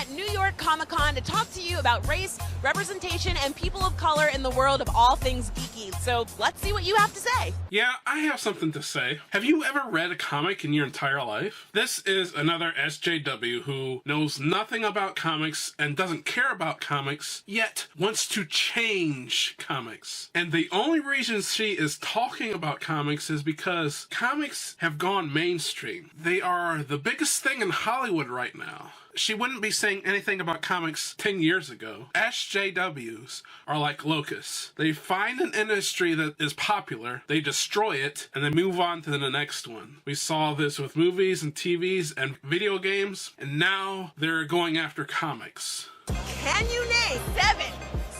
at New York Comic Con to talk to you about race, representation, and people of color in the world of all things geeky. So let's see what you have to say. Yeah, I have something to say. Have you ever read a comic in your entire life? This is another SJW who knows nothing about comics and doesn't care about comics, yet wants to change comics. And the only reason she is talking about comics is because comics have gone mainstream. They are the biggest thing in Hollywood right now. She wouldn't be saying anything about comics 10 years ago. SJWs are like locusts. They find an industry that is popular, they destroy it, and then move on to the next one. We saw this with movies and TVs and video games, and now they're going after comics. Can you name 7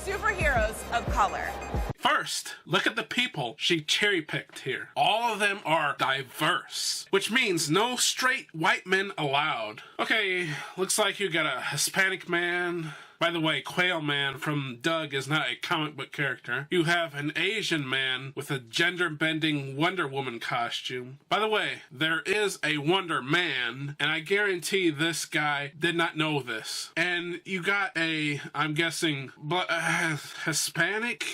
superheroes of color? First, look at the people she cherry-picked here. All of them are diverse, which means no straight white men allowed. Okay, looks like you got a Hispanic man. By the way, Quail Man from Doug is not a comic book character. You have an Asian man with a gender-bending Wonder Woman costume. By the way, there is a Wonder Man, and I guarantee this guy did not know this. And you got a, I'm guessing, Hispanic?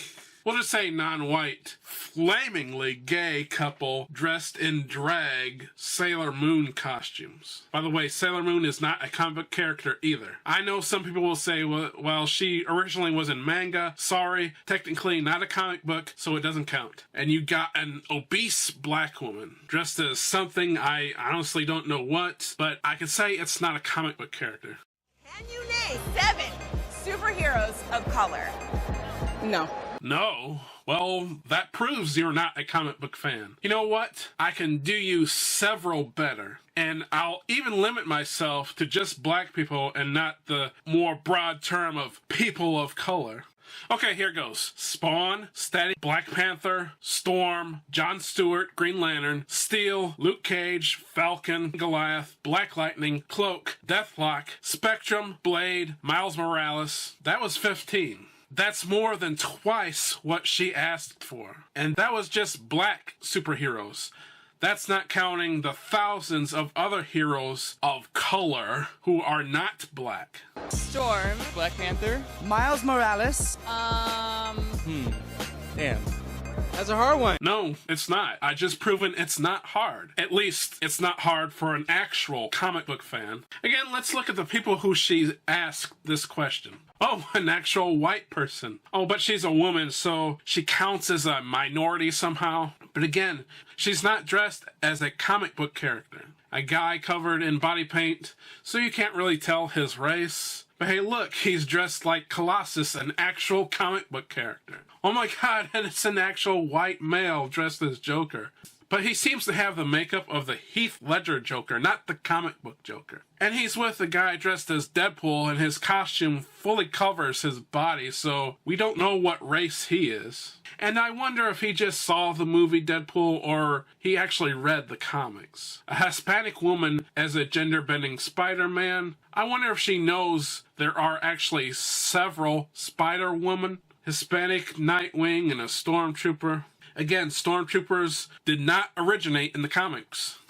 We'll just say non-white, flamingly gay couple dressed in drag Sailor Moon costumes. By the way, Sailor Moon is not a comic book character either. I know some people will say, well, she originally was in manga. Sorry, technically not a comic book, so it doesn't count. And you got an obese black woman dressed as something I honestly don't know what, but I can say it's not a comic book character. Can you name 7 superheroes of color? No. No? Well, that proves you're not a comic book fan. You know what? I can do you several better. And I'll even limit myself to just black people and not the more broad term of people of color. Okay, here goes. Spawn, Static, Black Panther, Storm, John Stewart, Green Lantern, Steel, Luke Cage, Falcon, Goliath, Black Lightning, Cloak, Deathlock, Spectrum, Blade, Miles Morales. That was 15. That's more than twice what she asked for. And that was just black superheroes. That's not counting the thousands of other heroes of color who are not black. Storm. Black Panther. Miles Morales. Damn. That's a hard one. No, it's not. I just proven it's not hard. At least it's not hard for an actual comic book fan. Again, let's look at the people who she asked this question. Oh, an actual white person. Oh, but she's a woman, so she counts as a minority somehow. But again, she's not dressed as a comic book character. A guy covered in body paint, so you can't really tell his race. But hey, look, he's dressed like Colossus, an actual comic book character. Oh my god, and it's an actual white male dressed as Joker. But he seems to have the makeup of the Heath Ledger Joker, not the comic book Joker. And he's with a guy dressed as Deadpool, and his costume fully covers his body, so we don't know what race he is. And I wonder if he just saw the movie Deadpool, or he actually read the comics. A Hispanic woman as a gender-bending Spider-Man. I wonder if she knows there are actually several Spider-Women. Hispanic Nightwing and a Stormtrooper. Again, Stormtroopers did not originate in the comics.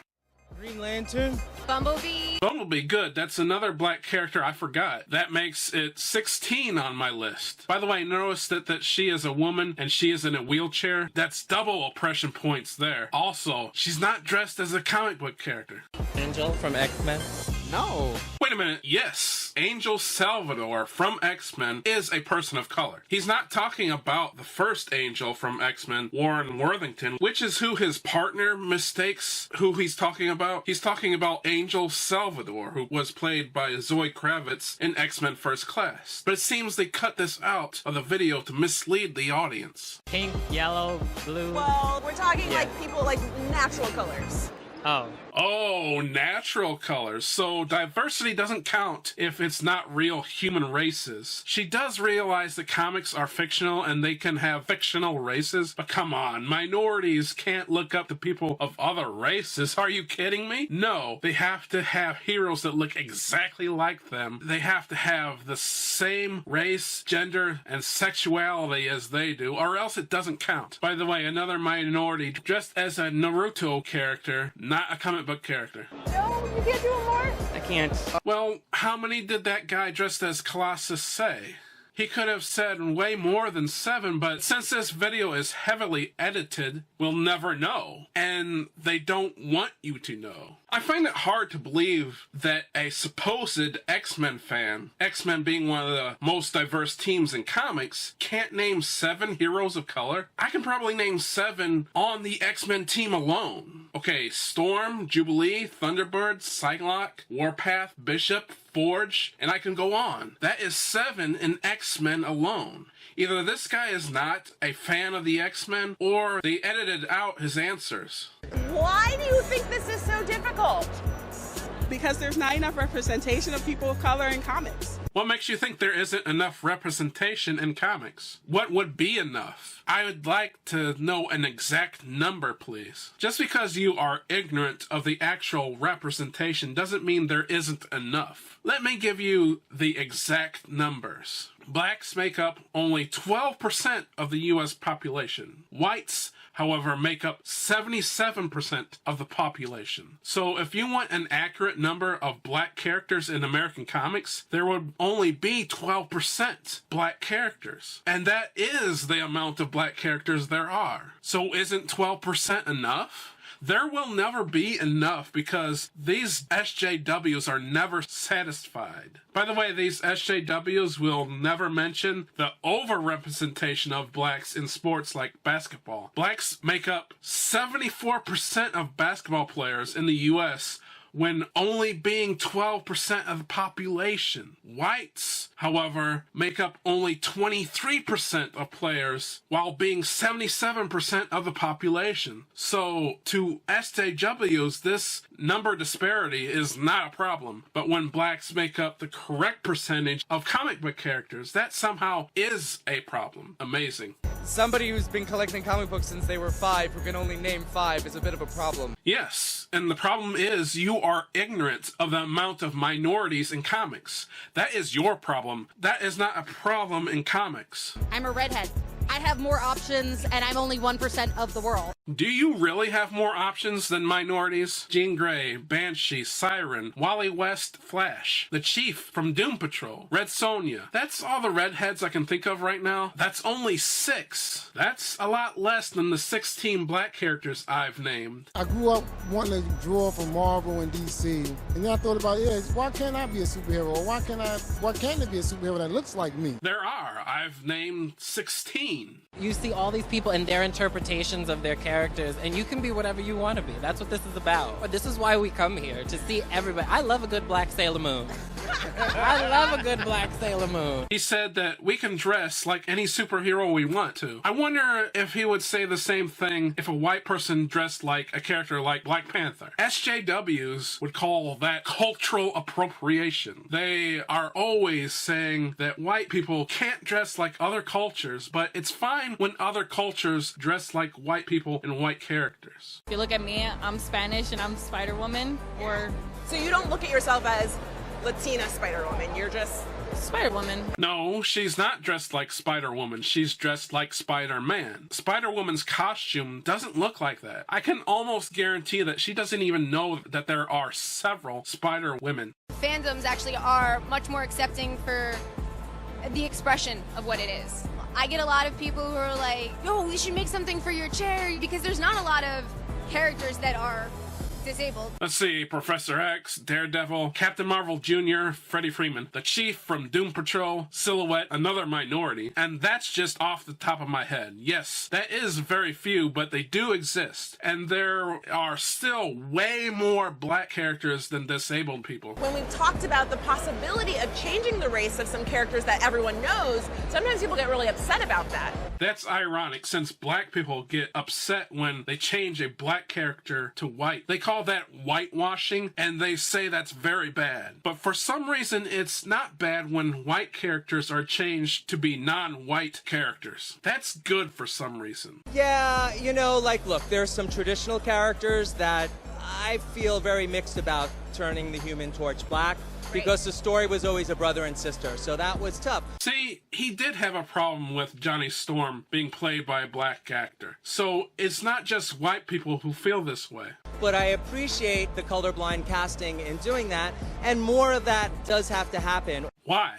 Green Lantern. Bumblebee. Bumblebee, good. That's another black character I forgot. That makes it 16 on my list. By the way, notice that she is a woman and she is in a wheelchair. That's double oppression points there. Also, she's not dressed as a comic book character. Angel from X-Men. No. Wait a minute. Yes, Angel Salvador from X-Men is a person of color. He's not talking about the first Angel from X-Men, Warren Worthington, which is who his partner mistakes who he's talking about. He's talking about Angel Salvador, who was played by Zoe Kravitz in X-Men First Class. But it seems they cut this out of the video to mislead the audience. Pink, yellow, blue. Well, we're talking like people like natural colors. Oh. Oh, natural colors. So diversity doesn't count if it's not real human races. She does realize that comics are fictional and they can have fictional races, but come on, minorities can't look up to people of other races. Are you kidding me? No, they have to have heroes that look exactly like them. They have to have the same race, gender, and sexuality as they do, or else it doesn't count. By the way, another minority dressed as a Naruto character, not a comic book character. No, you can't do it more. I can't. Well, how many did that guy dressed as Colossus say? He could have said way more than 7, but since this video is heavily edited, we'll never know. And they don't want you to know. I find it hard to believe that a supposed X-Men fan, X-Men being one of the most diverse teams in comics, can't name 7 heroes of color. I can probably name 7 on the X-Men team alone. Okay, Storm, Jubilee, Thunderbird, Psylocke, Warpath, Bishop, Forge, and I can go on. That is 7 in X-Men alone. Either this guy is not a fan of the X-Men, or they edited out his answers. Why do you think this is so difficult? Because there's not enough representation of people of color in comics. What makes you think there isn't enough representation in comics? What would be enough? I would like to know an exact number, please. Just because you are ignorant of the actual representation doesn't mean there isn't enough. Let me give you the exact numbers. Blacks make up only 12% of the US population. Whites, however, make up 77% of the population. So if you want an accurate number of black characters in American comics, there would only be 12% black characters. And that is the amount of black characters there are. So isn't 12% enough? There will never be enough because these SJWs are never satisfied. By the way, these SJWs will never mention the overrepresentation of blacks in sports like basketball. Blacks make up 74% of basketball players in the US, when only being 12% of the population. Whites, however, make up only 23% of players, while being 77% of the population. So, to SJWs, this number disparity is not a problem. But when blacks make up the correct percentage of comic book characters, that somehow is a problem. Amazing. Somebody who's been collecting comic books since they were 5, who can only name 5, is a bit of a problem. Yes, and the problem is you are ignorant of the amount of minorities in comics. That is your problem. That is not a problem in comics. I'm a redhead. I have more options, and I'm only 1% of the world. Do you really have more options than minorities? Jean Grey, Banshee, Siren, Wally West, Flash, the Chief from Doom Patrol, Red Sonja. That's all the redheads I can think of right now. That's only 6. That's a lot less than the 16 black characters I've named. I grew up wanting to draw from Marvel and DC, and then I thought about, why can't I be a superhero? Or why can't there be a superhero that looks like me? There are. I've named 16. You see all these people and their interpretations of their characters, and you can be whatever you want to be. That's what this is about. This is why we come here, to see everybody. I love a good black Sailor Moon. I love a good black Sailor Moon. He said that we can dress like any superhero we want to. I wonder if he would say the same thing if a white person dressed like a character like Black Panther. SJWs would call that cultural appropriation. They are always saying that white people can't dress like other cultures, but it's fine when other cultures dress like white people and white characters. If you look at me, I'm Spanish and I'm Spider-Woman, or... So you don't look at yourself as Latina Spider-Woman, you're just... Spider-Woman. No, she's not dressed like Spider-Woman. She's dressed like Spider-Man. Spider-Woman's costume doesn't look like that. I can almost guarantee that she doesn't even know that there are several Spider-Women. Fandoms actually are much more accepting for the expression of what it is. I get a lot of people who are like, yo, we should make something for your chair, because there's not a lot of characters that are disabled. Let's see, Professor X, Daredevil, Captain Marvel Jr., Freddie Freeman, the Chief from Doom Patrol, Silhouette, another minority, and that's just off the top of my head. Yes, that is very few, but they do exist, and there are still way more black characters than disabled people. When we've talked about the possibility of changing the race of some characters that everyone knows, sometimes people get really upset about that. That's ironic, since black people get upset when they change a black character to white. They call that whitewashing, and they say that's very bad. But for some reason, it's not bad when white characters are changed to be non-white characters. That's good for some reason. Yeah, you know, like, look, there's some traditional characters that I feel very mixed about turning the Human Torch black because the story was always a brother and sister, so that was tough. See, he did have a problem with Johnny Storm being played by a black actor. So it's not just white people who feel this way. But I appreciate the colorblind casting in doing that, and more of that does have to happen. Why?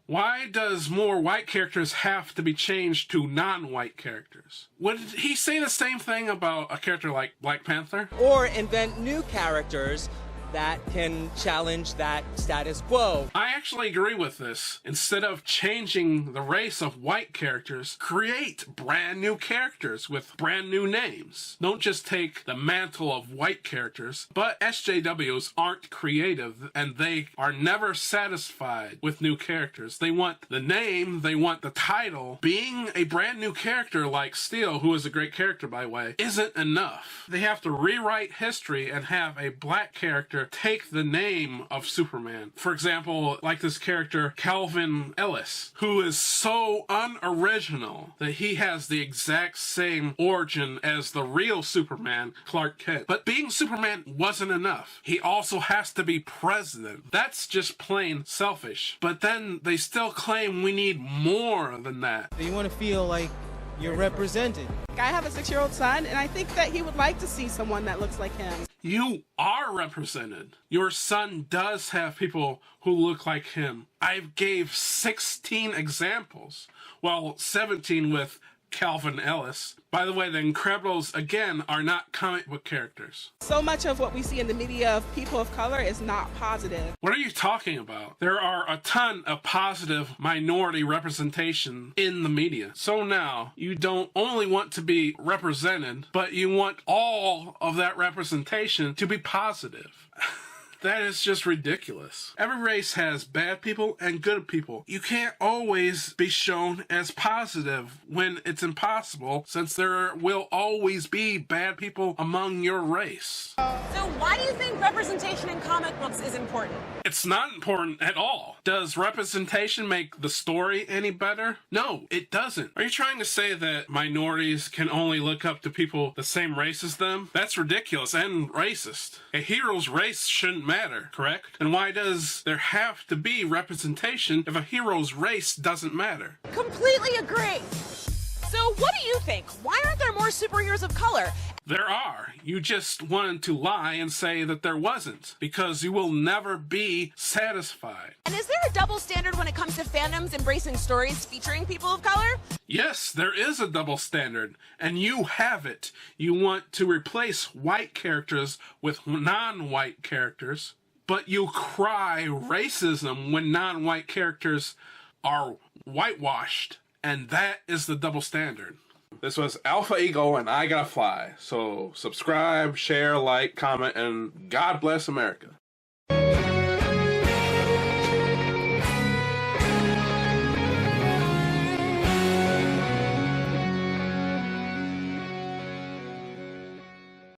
Why does more white characters have to be changed to non-white characters? Would he say the same thing about a character like Black Panther? Or invent new characters that can challenge that status quo. I actually agree with this. Instead of changing the race of white characters, create brand new characters with brand new names. Don't just take the mantle of white characters, but SJWs aren't creative and they are never satisfied with new characters. They want the name, they want the title. Being a brand new character like Steel, who is a great character by the way, isn't enough. They have to rewrite history and have a black character take the name of Superman. For example, like this character Calvin Ellis, who is so unoriginal that he has the exact same origin as the real Superman, Clark Kent. But being Superman wasn't enough. He also has to be president. That's just plain selfish. But then they still claim we need more than that. You want to feel like you're represented. I have a 6-year-old son, and I think that he would like to see someone that looks like him. You are represented. Your son does have people who look like him. I gave 16 examples. Well, 17 with Calvin Ellis. By the way, the Incredibles, again, are not comic book characters. So much of what we see in the media of people of color is not positive. What are you talking about? There are a ton of positive minority representation in the media. So now, you don't only want to be represented, but you want all of that representation to be positive. That is just ridiculous. Every race has bad people and good people. You can't always be shown as positive when it's impossible, since there will always be bad people among your race. So why do you think representation in comic books is important? It's not important at all. Does representation make the story any better? No, it doesn't. Are you trying to say that minorities can only look up to people the same race as them? That's ridiculous and racist. A hero's race shouldn't matter, correct? And why does there have to be representation if a hero's race doesn't matter? Completely agree. So what do you think? Why aren't there more superheroes of color? There are. You just wanted to lie and say that there wasn't, because you will never be satisfied. And is there a double standard when it comes to fandoms embracing stories featuring people of color? Yes, there is a double standard, and you have it. You want to replace white characters with non-white characters, but you cry racism when non-white characters are whitewashed, and that is the double standard. This was Alpha Eagle, and I gotta fly. So subscribe, share, like, comment, and God bless America.